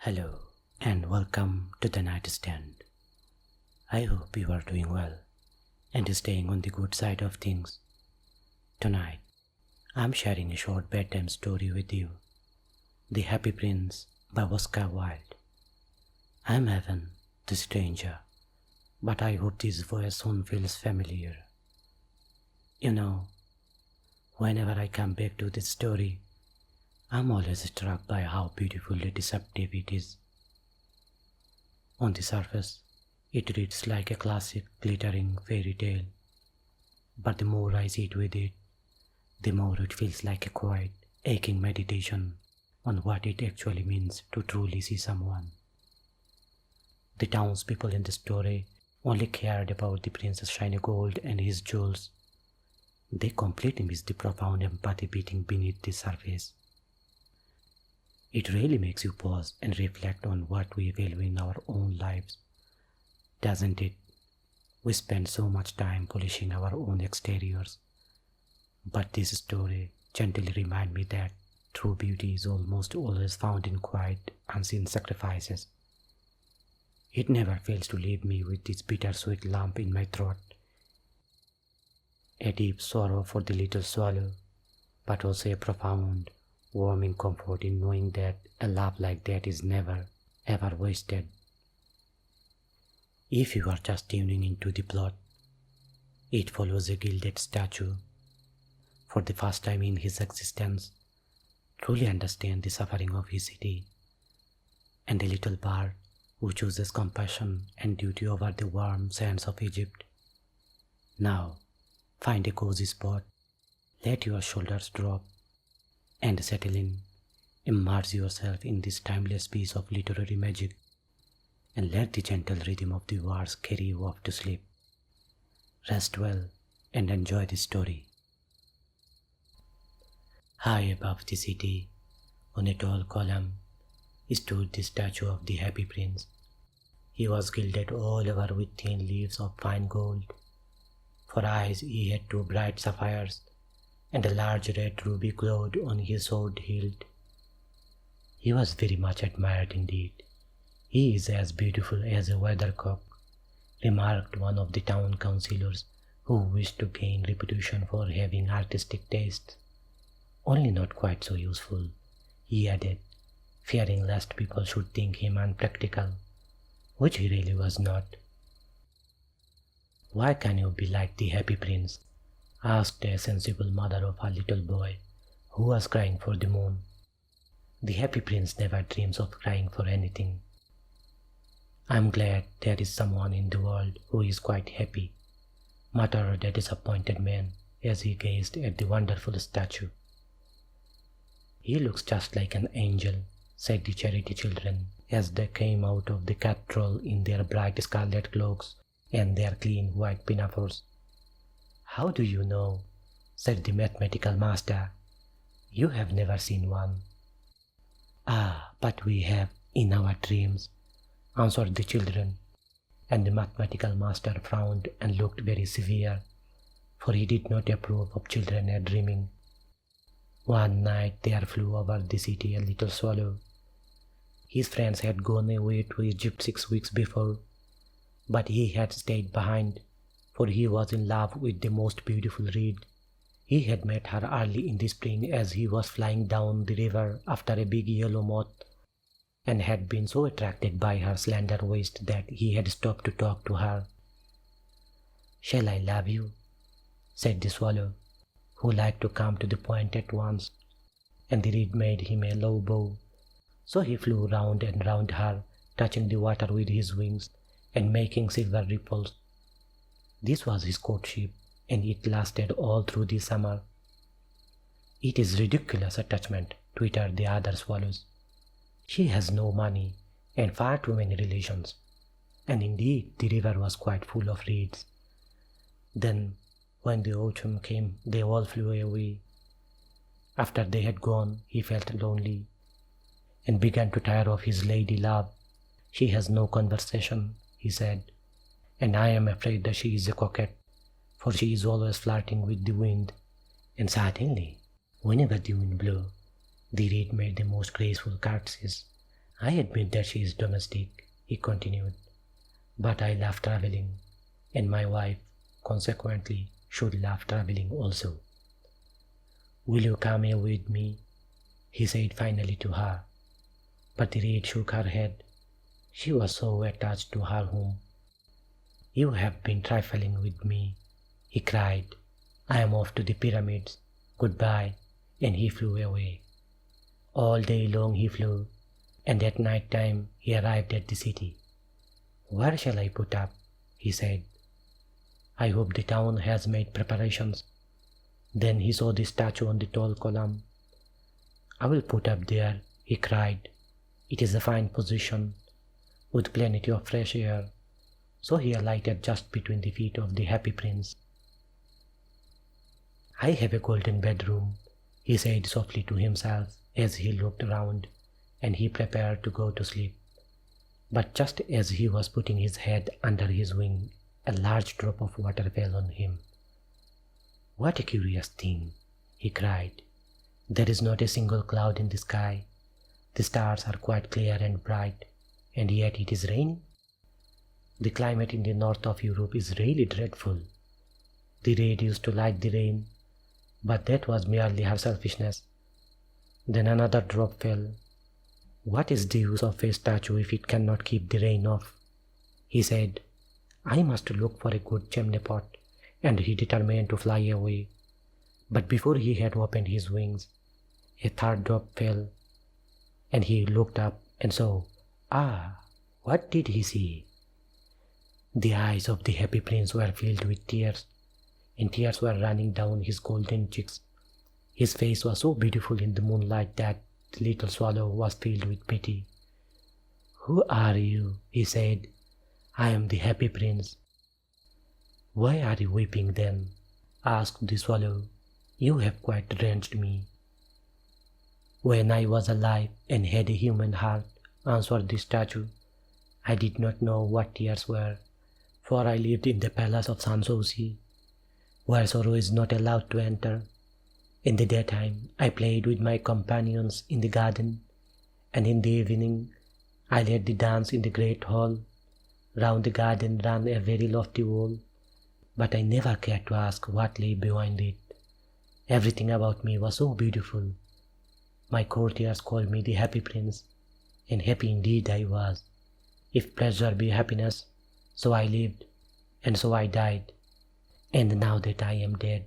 Hello and welcome to the nightstand. I hope you are doing well and staying on the good side of things. Tonight, I'm sharing a short bedtime story with you, The Happy Prince by Wilde. I'm Evan, the stranger, but I hope this voice soon feels familiar. You know, whenever I come back to this story, I'm always struck by how beautifully deceptive it is. On the surface, it reads like a classic glittering fairy tale, but the more I sit with it, the more it feels like a quiet, aching meditation on what it actually means to truly see someone. The townspeople in the story only cared about the prince's shiny gold and his jewels. They completely missed the profound empathy beating beneath the surface. It really makes you pause and reflect on what we value in our own lives, doesn't it? We spend so much time polishing our own exteriors, but this story gently reminds me that true beauty is almost always found in quiet, unseen sacrifices. It never fails to leave me with this bittersweet lump in my throat, a deep sorrow for the little swallow, but also a profound, warming comfort in knowing that a love like that is never, ever wasted. If you are just tuning into the plot, it follows a gilded statue, for the first time in his existence, truly understand the suffering of his city, and a little bird who chooses compassion and duty over the warm sands of Egypt. Now, find a cozy spot, let your shoulders drop, and settle in. Immerse yourself in this timeless piece of literary magic and let the gentle rhythm of the words carry you off to sleep. Rest well and enjoy the story. High above the city, on a tall column, stood the statue of the Happy Prince. He was gilded all over with thin leaves of fine gold. For eyes he had two bright sapphires, and a large red ruby glowed on his sword hilt. He was very much admired indeed. "He is as beautiful as a weathercock," remarked one of the town councillors who wished to gain reputation for having artistic taste. "Only not quite so useful," he added, fearing lest people should think him unpractical, which he really was not. "Why can you be like the Happy Prince?" asked a sensible mother of a little boy who was crying for the moon. "The Happy Prince never dreams of crying for anything." "I'm glad there is someone in the world who is quite happy," muttered the disappointed man as he gazed at the wonderful statue. "He looks just like an angel," said the charity children as they came out of the cathedral in their bright scarlet cloaks and their clean white pinafores. "How do you know?" said the mathematical master. "You have never seen one." "Ah, but we have in our dreams," answered the children, and the mathematical master frowned and looked very severe, for he did not approve of children dreaming. One night there flew over the city a little swallow. His friends had gone away to Egypt 6 weeks before, but he had stayed behind, for he was in love with the most beautiful reed. He had met her early in the spring as he was flying down the river after a big yellow moth, and had been so attracted by her slender waist that he had stopped to talk to her. "Shall I love you?" said the swallow, who liked to come to the point at once, and the reed made him a low bow. So he flew round and round her, touching the water with his wings and making silver ripples. This was his courtship, and it lasted all through the summer. "It is ridiculous attachment," twittered the other swallows. "She has no money and far too many relations." And indeed the river was quite full of reeds. Then, when the autumn came, they all flew away. After they had gone, he felt lonely, and began to tire of his lady love. "She has no conversation," he said, "and I am afraid that she is a coquette, for she is always flirting with the wind." And certainly, whenever the wind blew, the reed made the most graceful curtsies, I admit that she is domestic, he continued, but I love traveling, and my wife, consequently, should love traveling also. Will you come here with me? He said finally to her, but the maid shook her head. She was so attached to her home. You have been trifling with me, he cried. I am off to the pyramids. Goodbye, and he flew away. All day long he flew, and at night time he arrived at the city. Where shall I put up? He said. I hope the town has made preparations. Then he saw the statue on the tall column. I will put up there, he cried. It is a fine position, with plenty of fresh air. So he alighted just between the feet of the happy prince. I have a golden bedroom, he said softly to himself as he looked round, and he prepared to go to sleep. But just as he was putting his head under his wing, a large drop of water fell on him. What a curious thing, he cried. There is not a single cloud in the sky. The stars are quite clear and bright, and yet it is raining. The climate in the north of Europe is really dreadful. The rain used to like the rain, but that was merely her selfishness. Then another drop fell. What is the use of a statue if it cannot keep the rain off? He said, I must look for a good chimney pot, and he determined to fly away. But before he had opened his wings, a third drop fell, and he looked up and saw, what did he see? The eyes of the happy prince were filled with tears, and tears were running down his golden cheeks. His face was so beautiful in the moonlight that the little swallow was filled with pity. Who are you? He said. I am the happy prince. Why are you weeping then? Asked the swallow. You have quite drenched me. When I was alive and had a human heart, answered the statue, I did not know what tears were, for I lived in the palace of Sanssouci, where sorrow is not allowed to enter. In the daytime I played with my companions in the garden, and in the evening I led the dance in the great hall. Round the garden ran a very lofty wall, but I never cared to ask what lay behind it. Everything about me was so beautiful. My courtiers called me the happy prince, and happy indeed I was. If pleasure be happiness, so I lived, and so I died. And now that I am dead,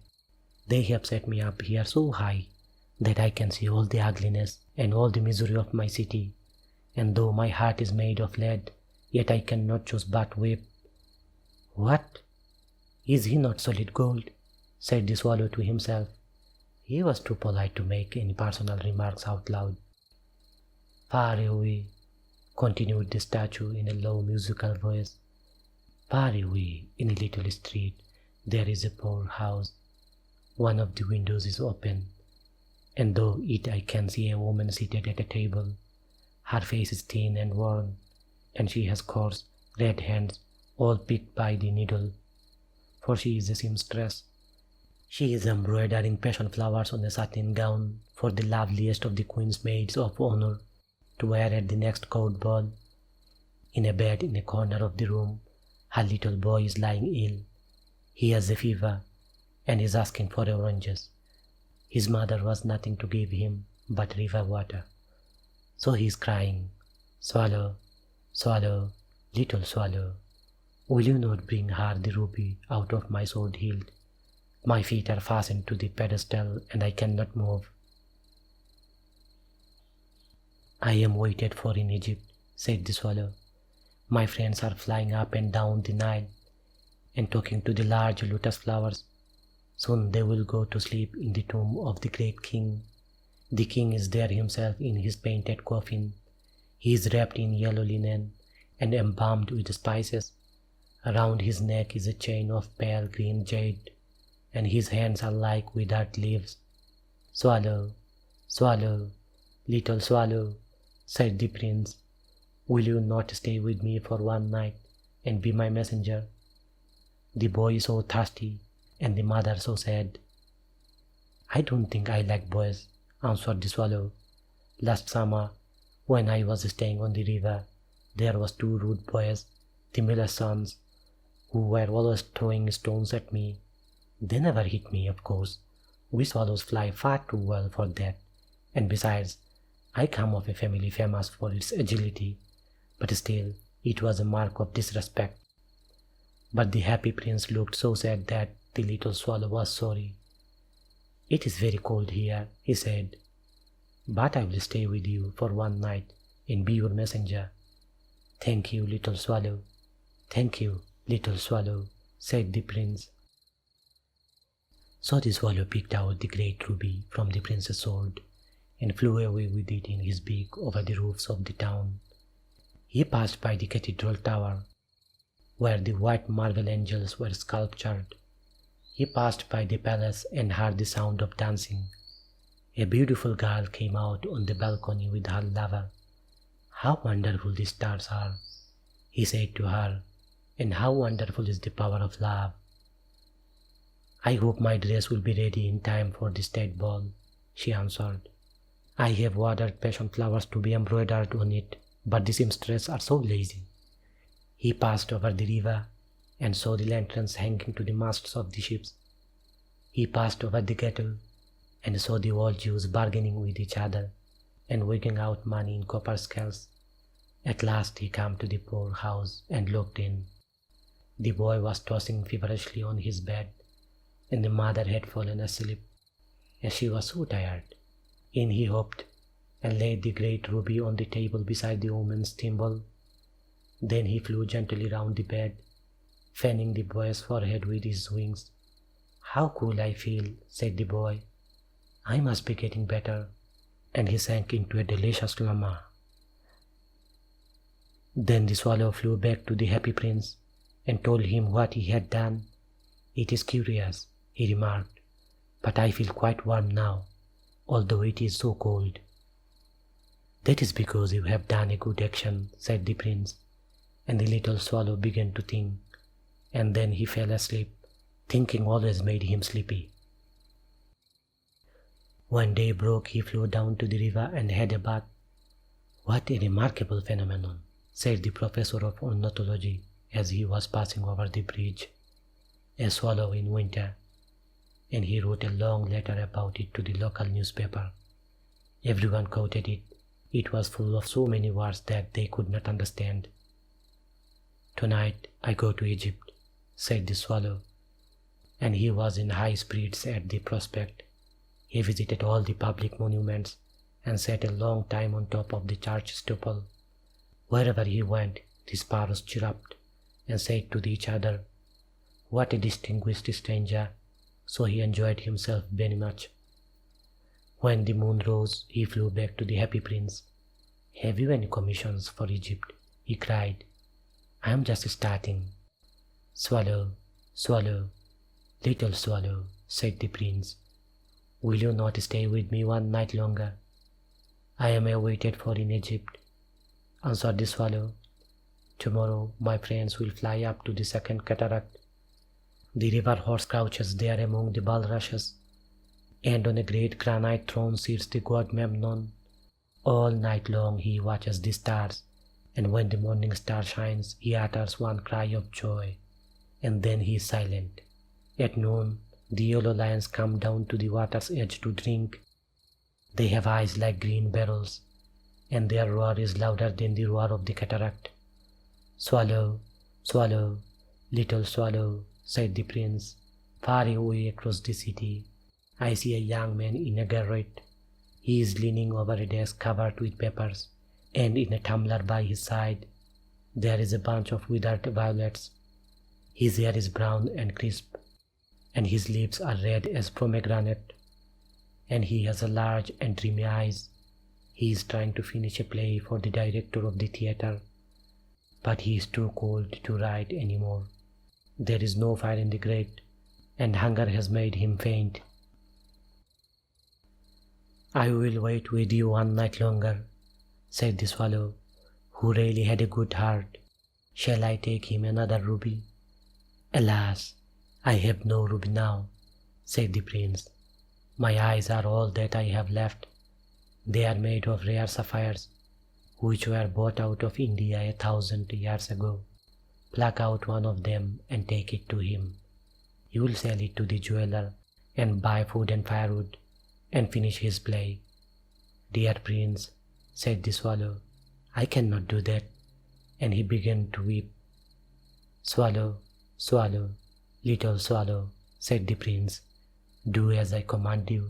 they have set me up here so high that I can see all the ugliness and all the misery of my city. And though my heart is made of lead, yet I cannot choose but weep. What? Is he not solid gold? Said the swallow to himself. He was too polite to make any personal remarks out loud. Far away, continued the statue in a low musical voice. Far away, in a little street, there is a poor house. One of the windows is open, and though it I can see a woman seated at a table. Her face is thin and worn, and she has coarse, red hands, all picked by the needle, for she is a seamstress. She is embroidering passion flowers on a satin gown for the loveliest of the queen's maids of honor to wear at the next court ball. In a bed in a corner of the room, her little boy is lying ill. He has a fever, and is asking for oranges. His mother was nothing to give him but river water. So he is crying, Swallow, swallow, little swallow, will you not bring her the ruby out of my sword hilt? My feet are fastened to the pedestal, and I cannot move. I am waited for in Egypt, said the swallow. My friends are flying up and down the Nile, and talking to the large lotus flowers. Soon they will go to sleep in the tomb of the great king. The king is there himself in his painted coffin. He is wrapped in yellow linen and embalmed with spices. Around his neck is a chain of pale green jade, and his hands are like withered leaves. Swallow, swallow, little swallow, said the prince, will you not stay with me for one night and be my messenger? The boy is so thirsty, and the mother so sad. I don't think I like boys, answered the swallow. Last summer, When I was staying on the river, there was two rude boys, the miller's sons, who were always throwing stones at me. They never hit me, of course. We swallows fly far too well for that, and besides, I come of a family famous for its agility, but still, it was a mark of disrespect. But the happy prince looked so sad that the little swallow was sorry. "It is very cold here," he said, "but I will stay with you for one night and be your messenger." "Thank you, little swallow. Thank you, little swallow," said the prince. So the swallow picked out the great ruby from the prince's sword and flew away with it in his beak over the roofs of the town. He passed by the cathedral tower, where the white marble angels were sculptured. He passed by the palace and heard the sound of dancing. A beautiful girl came out on the balcony with her lover. "How wonderful the stars are," he said to her, "and how wonderful is the power of love." "I hope my dress will be ready in time for the state ball," she answered. "I have ordered passion flowers to be embroidered on it, but the seamstresses are so lazy." He passed over the river and saw the lanterns hanging to the masts of the ships. He passed over the ghetto and saw the old Jews bargaining with each other and weighing out money in copper scales. At last he came to the poor house and looked in. The boy was tossing feverishly on his bed, and the mother had fallen asleep, as she was so tired. In he hopped and laid the great ruby on the table beside the woman's thimble. Then he flew gently round the bed, fanning the boy's forehead with his wings. "How cool I feel," said the boy. "I must be getting better," and he sank into a delicious slumber. Then the swallow flew back to the happy prince and told him what he had done. "It is curious," he remarked, "but I feel quite warm now, although it is so cold." "That is because you have done a good action," said the prince, and the little swallow began to think, and then he fell asleep. Thinking always made him sleepy. When day broke, he flew down to the river and had a bath. "What a remarkable phenomenon," said the professor of ornithology as he was passing over the bridge. "A swallow in winter," and he wrote a long letter about it to the local newspaper. Everyone quoted it. It was full of so many words that they could not understand. "Tonight I go to Egypt," said the swallow, and he was in high spirits at the prospect. He visited all the public monuments and sat a long time on top of the church steeple. Wherever he went, the sparrows chirruped and said to each other, "What a distinguished stranger," so he enjoyed himself very much. When the moon rose, he flew back to the happy prince. "Have you any commissions for Egypt?" he cried. "I am just starting." "Swallow, swallow, little swallow," said the prince, "will you not stay with me one night longer?" "I am awaited for in Egypt," answered the swallow. "Tomorrow my friends will fly up to the second cataract. The river horse crouches there among the bulrushes, and on a great granite throne sits the god Memnon. All night long he watches the stars, and when the morning star shines, he utters one cry of joy, and then he is silent. At noon, the yellow lions come down to the water's edge to drink. They have eyes like green barrels, and their roar is louder than the roar of the cataract." "Swallow, swallow, little swallow," said the prince, "far away across the city, I see a young man in a garret. He is leaning over a desk covered with papers, and in a tumbler by his side there is a bunch of withered violets. His hair is brown and crisp, and his lips are red as pomegranate, and he has a large and dreamy eyes. He is trying to finish a play for the director of the theater, but he is too cold to write any more. There is no fire in the grate, and hunger has made him faint." "I will wait with you one night longer," said the swallow, who really had a good heart. "Shall I take him another ruby?" "Alas, I have no ruby now," said the prince. "My eyes are all that I have left. They are made of rare sapphires, which were brought out of India 1,000 years ago. Pluck out one of them and take it to him. He will sell it to the jeweler and buy food and firewood and finish his play." "Dear prince," said the swallow, "I cannot do that," and he began to weep. "Swallow, swallow, little swallow," said the prince, "do as I command you."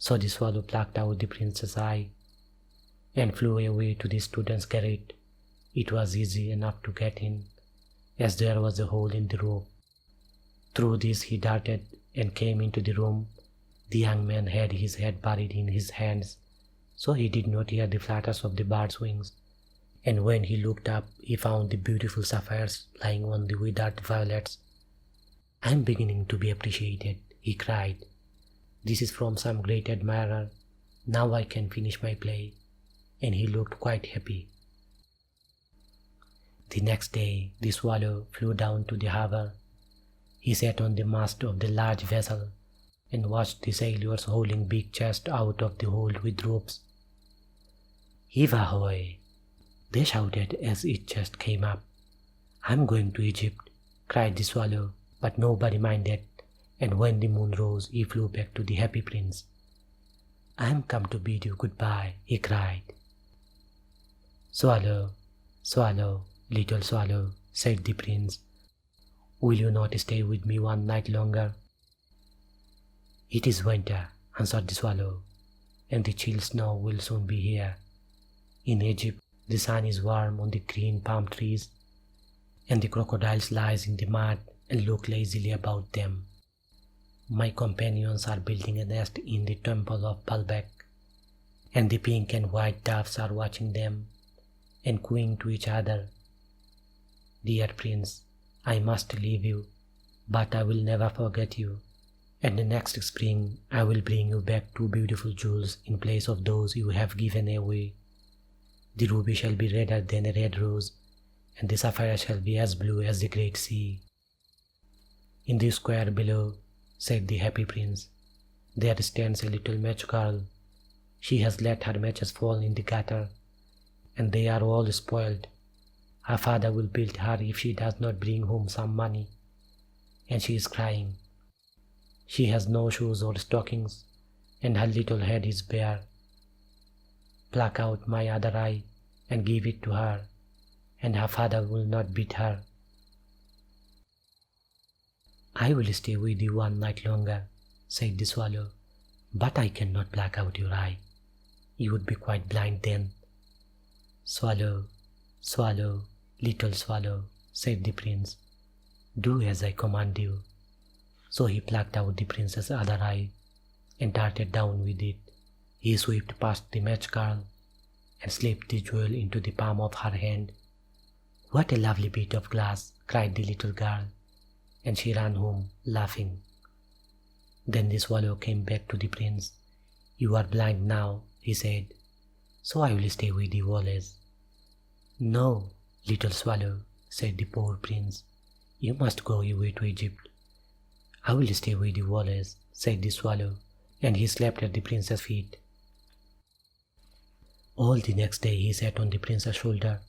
So the swallow plucked out the prince's eye and flew away to the student's garret. It was easy enough to get in, as there was a hole in the roof. Through this he darted and came into the room. The young man had his head buried in his hands, so he did not hear the flutters of the bird's wings. And when he looked up, he found the beautiful sapphires lying on the withered violets. "I am beginning to be appreciated," he cried. "This is from some great admirer. Now I can finish my play." And he looked quite happy. The next day the swallow flew down to the harbor. He sat on the mast of the large vessel and watched the sailors hauling big chests out of the hold with ropes. "Heave ahoy!" they shouted as each chest came up. "I'm going to Egypt," cried the swallow, but nobody minded, and when the moon rose he flew back to the happy prince. "I'm come to bid you goodbye," he cried. "Swallow, swallow, little swallow," said the prince, "will you not stay with me one night longer?" "It is winter," answered the swallow, "and the chill snow will soon be here. In Egypt the sun is warm on the green palm trees, and the crocodiles lie in the mud and look lazily about them. My companions are building a nest in the temple of Baalbek, and the pink and white doves are watching them and cooing to each other. Dear prince, I must leave you, but I will never forget you, and the next spring I will bring you back 2 beautiful jewels in place of those you have given away. The ruby shall be redder than a red rose, and the sapphire shall be as blue as the great sea." "In the square below," said the happy prince, "there stands a little match girl. She has let her matches fall in the gutter, and they are all spoiled. Her father will beat her if she does not bring home some money, and she is crying. She has no shoes or stockings, and her little head is bare. Pluck out my other eye and give it to her, and her father will not beat her." "I will stay with you one night longer," said the swallow, "but I cannot pluck out your eye. You would be quite blind then." "Swallow, swallow, little swallow," said the prince, "do as I command you." So he plucked out the prince's other eye and darted down with it. He swept past the match girl and slipped the jewel into the palm of her hand. "What a lovely bit of glass!" cried the little girl, and she ran home laughing. Then the swallow came back to the prince. "You are blind now," he said, "so I will stay with you always." "No, little swallow," said the poor prince, "you must go away to Egypt." "I will stay with you always," said the swallow, and he slept at the prince's feet. All the next day he sat on the prince's shoulder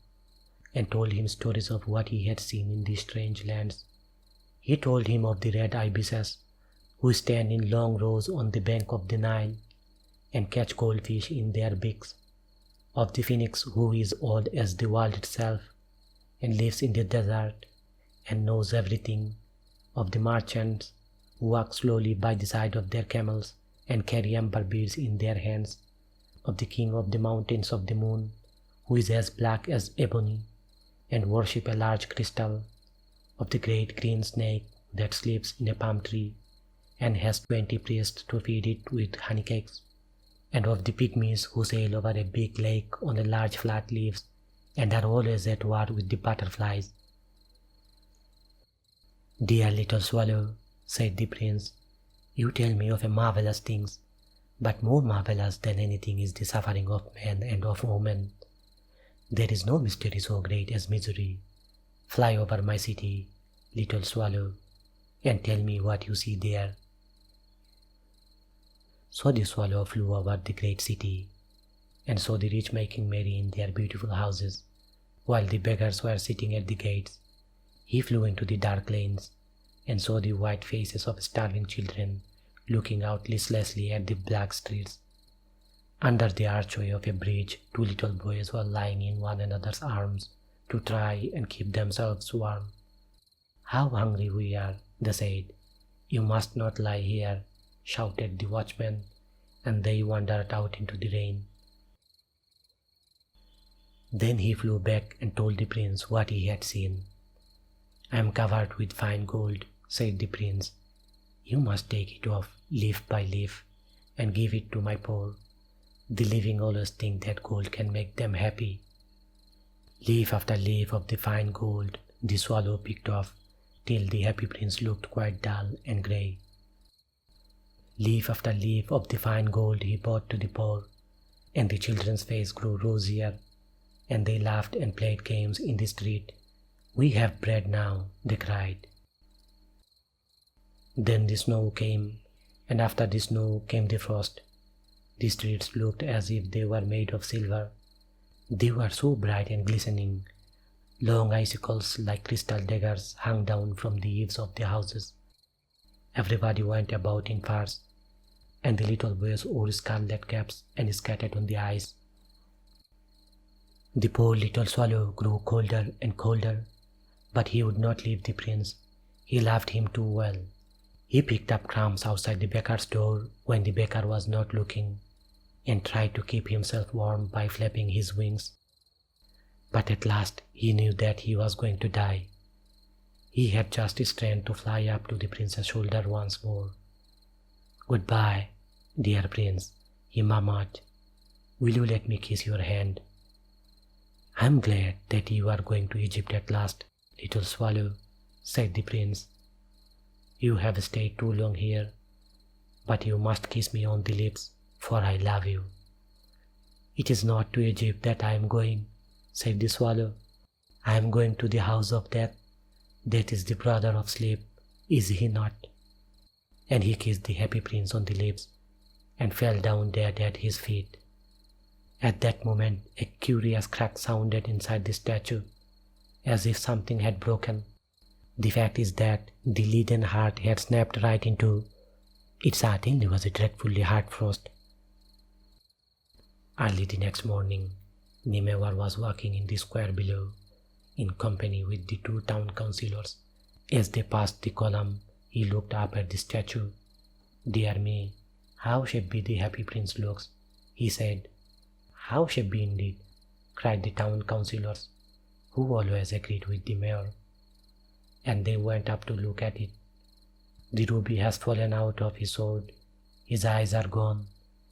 and told him stories of what he had seen in these strange lands. He told him of the red ibises who stand in long rows on the bank of the Nile and catch goldfish in their beaks, of the phoenix who is old as the world itself and lives in the desert and knows everything, of the merchants who walk slowly by the side of their camels and carry amber beads in their hands, of the king of the mountains of the moon, who is as black as ebony and worship a large crystal, of the great green snake that sleeps in a palm tree and has 20 priests to feed it with honey cakes, and of the pygmies who sail over a big lake on a large flat leaves and are always at war with the butterflies. "Dear little swallow," said the prince, "you tell me of marvelous things, but more marvelous than anything is the suffering of man and of woman. There is no mystery so great as misery. Fly over my city, little swallow, and tell me what you see there." So the swallow flew over the great city, and saw the rich making merry in their beautiful houses, while the beggars were sitting at the gates. He flew into the dark lanes and saw the white faces of starving children looking out listlessly at the black streets. Under the archway of a bridge, two little boys were lying in one another's arms to try and keep themselves warm. "How hungry we are," they said. "You must not lie here," shouted the watchman, and they wandered out into the rain. Then he flew back and told the prince what he had seen. "I am covered with fine gold," said the prince. "You must take it off leaf by leaf and give it to my poor. The living always think that gold can make them happy." Leaf after leaf of the fine gold the swallow picked off, till the happy prince looked quite dull and grey. Leaf after leaf of the fine gold he brought to the poor, and the children's face grew rosier, and they laughed and played games in the street. "We have bread now," they cried. Then the snow came, and after the snow came the frost. The streets looked as if they were made of silver. They were so bright and glistening. Long icicles like crystal daggers hung down from the eaves of the houses. Everybody went about in furs, and the little boys wore scarlet caps and scattered on the ice. The poor little swallow grew colder and colder, but he would not leave the prince. He loved him too well. He picked up crumbs outside the baker's door when the baker was not looking, and tried to keep himself warm by flapping his wings. But at last he knew that he was going to die. He had just strength to fly up to the prince's shoulder once more. "Goodbye, dear prince," he murmured. "Will you let me kiss your hand?" "I'm glad that you are going to Egypt at last, little swallow," said the prince. "You have stayed too long here, but you must kiss me on the lips, for I love you." "It is not to Egypt that I am going," said the swallow. "I am going to the house of death. That is the brother of sleep, is he not?" And he kissed the happy prince on the lips and fell down dead at his feet. At that moment a curious crack sounded inside the statue, as if something had broken. The fact is that the leaden heart had snapped right in two. It certainly was a dreadfully hard frost. Early the next morning, Nimewar was walking in the square below, in company with the two town councillors. As they passed the column, he looked up at the statue. "Dear me, how shabby the happy prince looks," he said. "How shabby indeed," cried the town councillors, who always agreed with the mayor. And they went up to look at it. "The ruby has fallen out of his sword, his eyes are gone,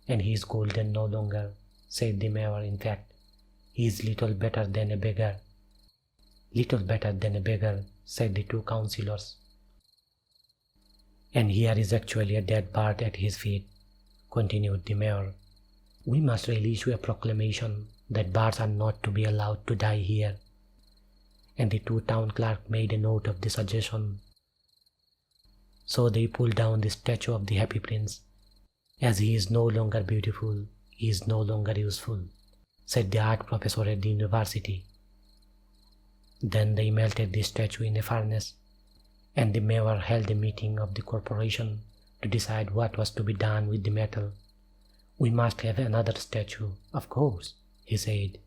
and he is golden no longer," said the mayor. "In fact, he is little better than a beggar." "Little better than a beggar," said the two councillors. "And here is actually a dead bird at his feet," continued the mayor. "We must really issue a proclamation that birds are not to be allowed to die here." And the two town clerks made a note of the suggestion. So they pulled down the statue of the happy prince. "As he is no longer beautiful, he is no longer useful," said the art professor at the university. Then they melted the statue in a furnace, and the mayor held a meeting of the corporation to decide what was to be done with the metal. "We must have another statue, of course," he said,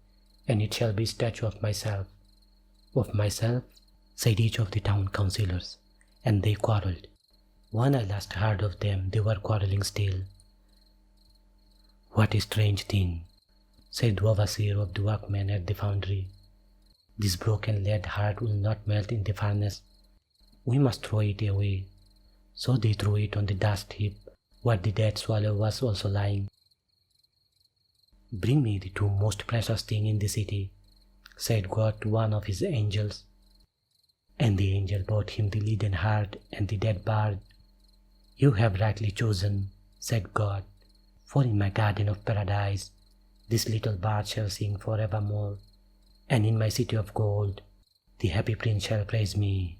"and it shall be a statue of myself." "Of myself?" said each of the town councillors, and they quarrelled. When I last heard of them, they were quarrelling still. "What a strange thing," said the overseer of the workmen at the foundry. "This broken lead heart will not melt in the furnace. We must throw it away." So they threw it on the dust heap where the dead swallow was also lying. "Bring me the two most precious things in the city," said God to one of his angels. And the angel brought him the leaden heart and the dead bird. "You have rightly chosen," said God, "for in my garden of paradise this little bird shall sing forevermore, and in my city of gold the happy prince shall praise me."